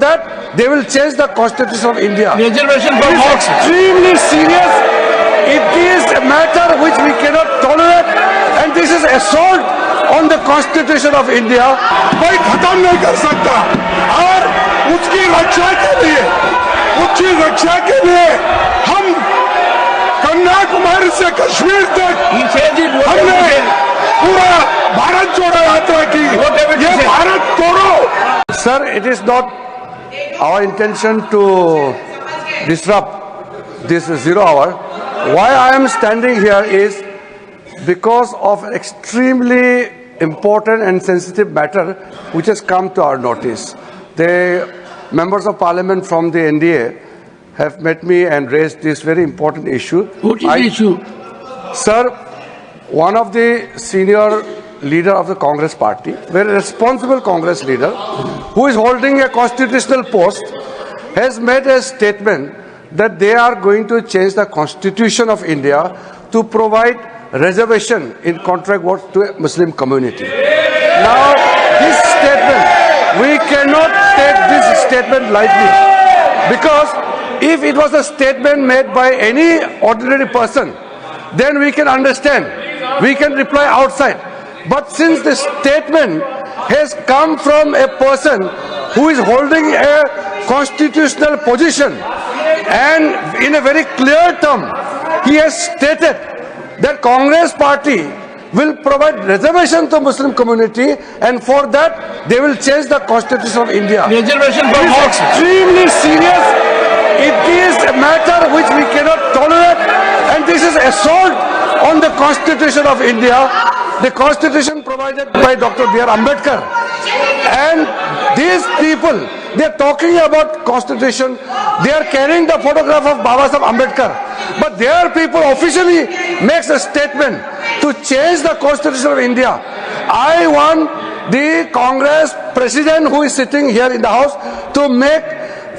that they will change the constitution of India. Reservation It for is votes. extremely serious. It is a matter which we cannot tolerate, and this is assault on the constitution of India. कोई खत्म नहीं कर सकता और उसकी रक्षा के लिए हम कन्याकुमारी से कश्मीर तक He says it हमने whatever. पूरा भारत जोड़ो यात्रा की। ये भारत तोड़ो। Sir, it is not our intention to disrupt this 0 hour. Why I am standing here is because of an extremely important and sensitive matter which has come to our notice. The members of parliament from the NDA have met me and raised this very important issue. What is the issue? Sir, one of the senior leader of the Congress party, very responsible Congress leader, who is holding a constitutional post, has made a statement that they are going to change the constitution of India to provide reservation in contract work to a Muslim community. Now, this statement, we cannot take this statement lightly, because if it was a statement made by any ordinary person, then we can understand, we can reply outside. But since the statement has come from a person who is holding a constitutional position, and in a very clear term, he has stated that Congress party will provide reservation to Muslim community, and for that they will change the constitution of India. Reservation for It is votes. extremely serious. It is a matter which we cannot tolerate, and this is assault on the constitution of India, the constitution provided by Dr. B.R. Ambedkar. And these people, they are talking about constitution, they are carrying the photograph of Baba Saheb Ambedkar, but their people officially makes a statement to change the constitution of India. I want the Congress president who is sitting here in the house to make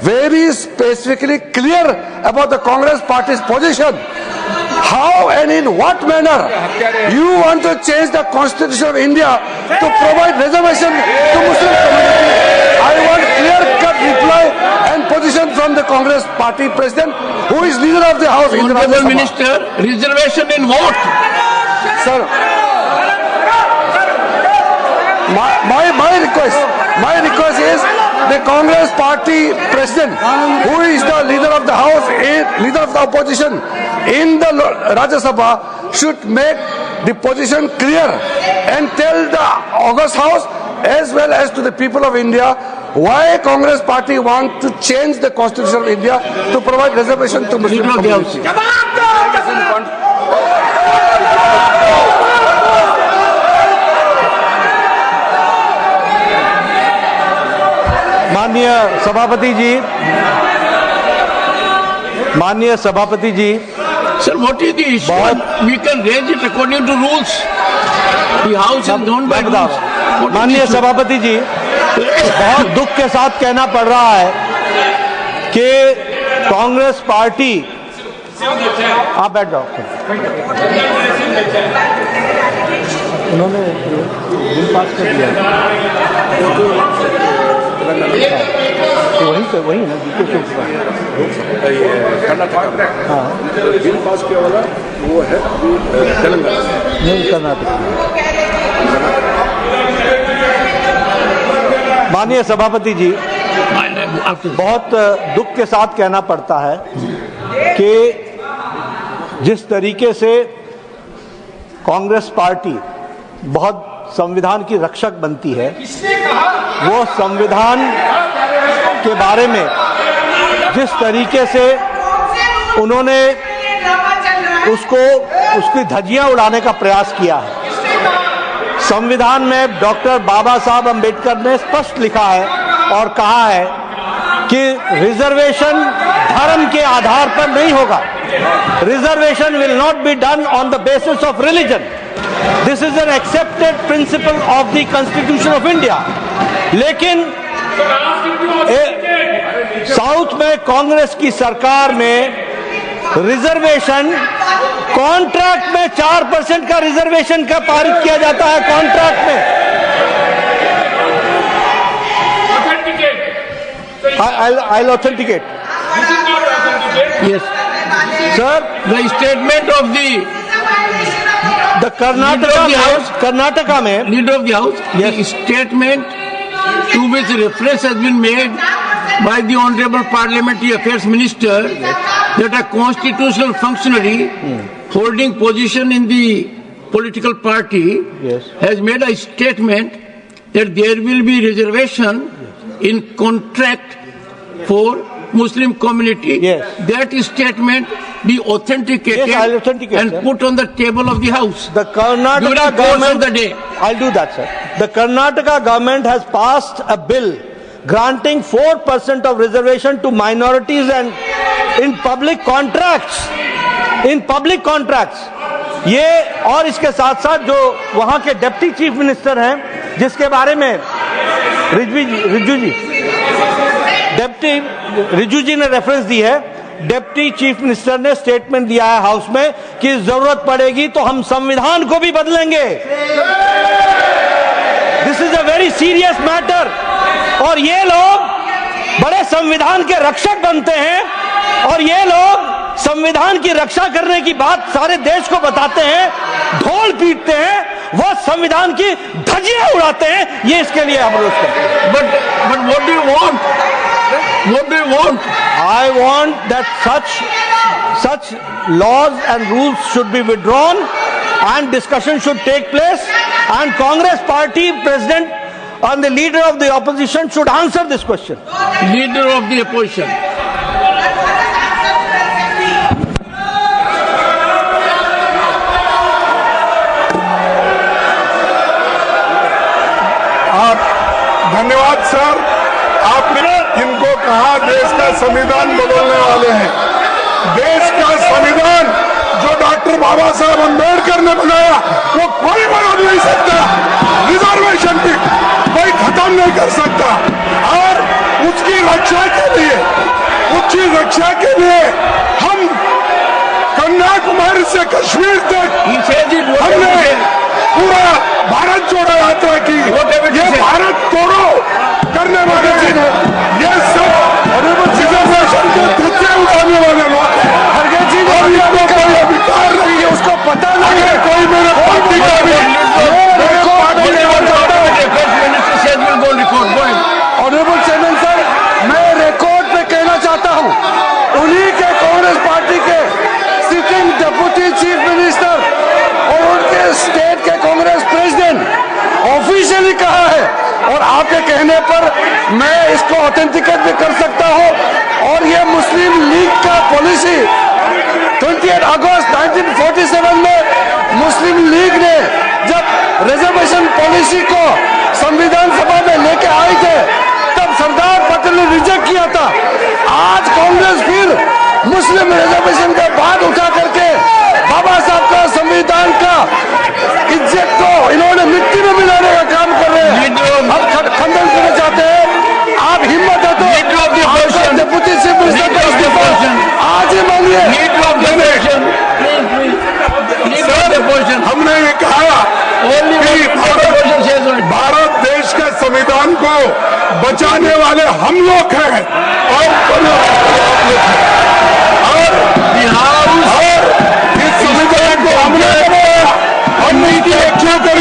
very specifically clear about the Congress party's position. How and in what manner you want to change the constitution of India to provide reservation to Muslim community? I want clear-cut reply and position from the Congress party president, who is leader of the house in the Rajya Honorable Sabha. Minister, reservation in what? Sir, my request is the Congress party president, who is the leader of the house, leader of the opposition in the Rajya Sabha, should make the position clear and tell the August House as well as to the people of India why Congress party want to change the constitution of India to provide reservation to Muslim Leader of the House. community. माननीय सभापति जी, Sir, what is the issue? We can raise it according to rules. The house is known by rules. What is माननीय the issue? सभापति जी, बहुत दुख के साथ कहना पड़ रहा है कि कांग्रेस पार्टी, आप बैठ जाओ, उन्होंने बिल पास कर दिया, तो वही ना जीके चौक कर्नाटक बिल पास किया वाला वो है तेलंगाना नहीं कर्नाटक। माननीय सभापति जी, बहुत दुख के साथ कहना पड़ता है कि जिस तरीके से कांग्रेस पार्टी बहुत संविधान की रक्षक बनती है, वो संविधान के बारे में जिस तरीके से उन्होंने उसकी धज्जियां उड़ाने का प्रयास किया है। संविधान में डॉक्टर बाबा साहब अंबेडकर ने स्पष्ट लिखा है और कहा है कि रिजर्वेशन धर्म के आधार पर नहीं होगा। Reservation will not be done on the basis of religion. This is an accepted principle of the constitution of India. लेकिन साउथ में कांग्रेस की सरकार में रिजर्वेशन कॉन्ट्रैक्ट में 4% का रिजर्वेशन का पारित किया जाता है। कॉन्ट्रैक्ट में I'll authenticate. Yes. Sir, The statement of the Karnataka में Leader of the House, Yes. the statement to which reference has been made by the Honorable Parliamentary Affairs Minister that a constitutional functionary holding position in the political party Yes. has made a statement that there will be reservation in contract for Muslim community. Yes. That statement be authenticated Yes, I'll authenticate, and sir. put on the table of the House. the Karnataka During course government, of the day. I'll do that, sir. The Karnataka government has passed a bill granting 4% of reservation to minorities and in public contracts. In public contracts. ये और इसके साथ साथ जो वहां के deputy chief minister हैं, जिसके बारे में रिजू जी ने रेफरेंस दी है, डिप्टी चीफ मिनिस्टर ने स्टेटमेंट दिया है हाउस में कि जरूरत पड़ेगी तो हम संविधान को भी बदलेंगे। This is a very serious matter. और ये लोग बड़े संविधान के रक्षक बनते हैं और ये लोग संविधान की रक्षा करने की बात सारे देश को बताते हैं, ढोल पीटते हैं, वह संविधान की धज्जियां उड़ाते हैं। ये इसके लिए हम रोज करते हैं। But what do you want? What do you want? I want that such laws and rules should be withdrawn and discussion should take place and Congress party president and the leader of the opposition should answer this question. Leader of the opposition. धन्यवाद sir, आपने इनको कहा देश का संविधान बदलने वाले हैं। देश का संविधान जो डॉक्टर बाबा साहब अम्बेडकर ने बनाया वो कोई बदल नहीं सकता। रिजर्वेशन भी कोई खत्म नहीं कर सकता और उसकी रक्षा के लिए हम कन्याकुमारी से कश्मीर तक हमने पूरा भारत जोड़ो यात्रा की। ये भारत तोड़ो करने वाले ये सब रिजर्वेशन के धज्जे उड़ाने वाले लोग और ये लोग कोई अधिकार नहीं है, उसको पता नहीं है। कोई मेरे पार्टी का भी ऑनरेबल चेयरमैन सर, मैं रिकॉर्ड पे कहना चाहता हूं, उन्हीं के कांग्रेस पार्टी के सिटिंग डिप्टी चीफ मिनिस्टर और उनके स्टेट के कांग्रेस प्रेसिडेंट ऑफिशियली कहा है और आपके कहने पर मैं इसको ऑथेंटिकेट भी कर सकता हूं। और ये मुस्लिम लीग का पॉलिसी 28 अगस्त 1947 में मुस्लिम लीग ने जब रिजर्वेशन पॉलिसी को संविधान सभा में लेके आए थे तब सरदार पटेल ने रिजेक्ट किया था। आज कांग्रेस फिर मुस्लिम रिजर्वेशन का बात उठा करके बाबा साहब का संविधान का इज्जत को इन्होंने मिट्टी में मिलाने का काम कर रहे हैं। हम खंडन करना चाहते हैं। आप हिम्मत है तो डिप्टी चीफ मिनिस्टर का इस्तीफा आज ही मांगिए। हमने ये कहा कि भारत देश के संविधान को बचाने वाले हम लोग हैं और इस संविधान को हमने बनाया, हम नीति क्यों करी।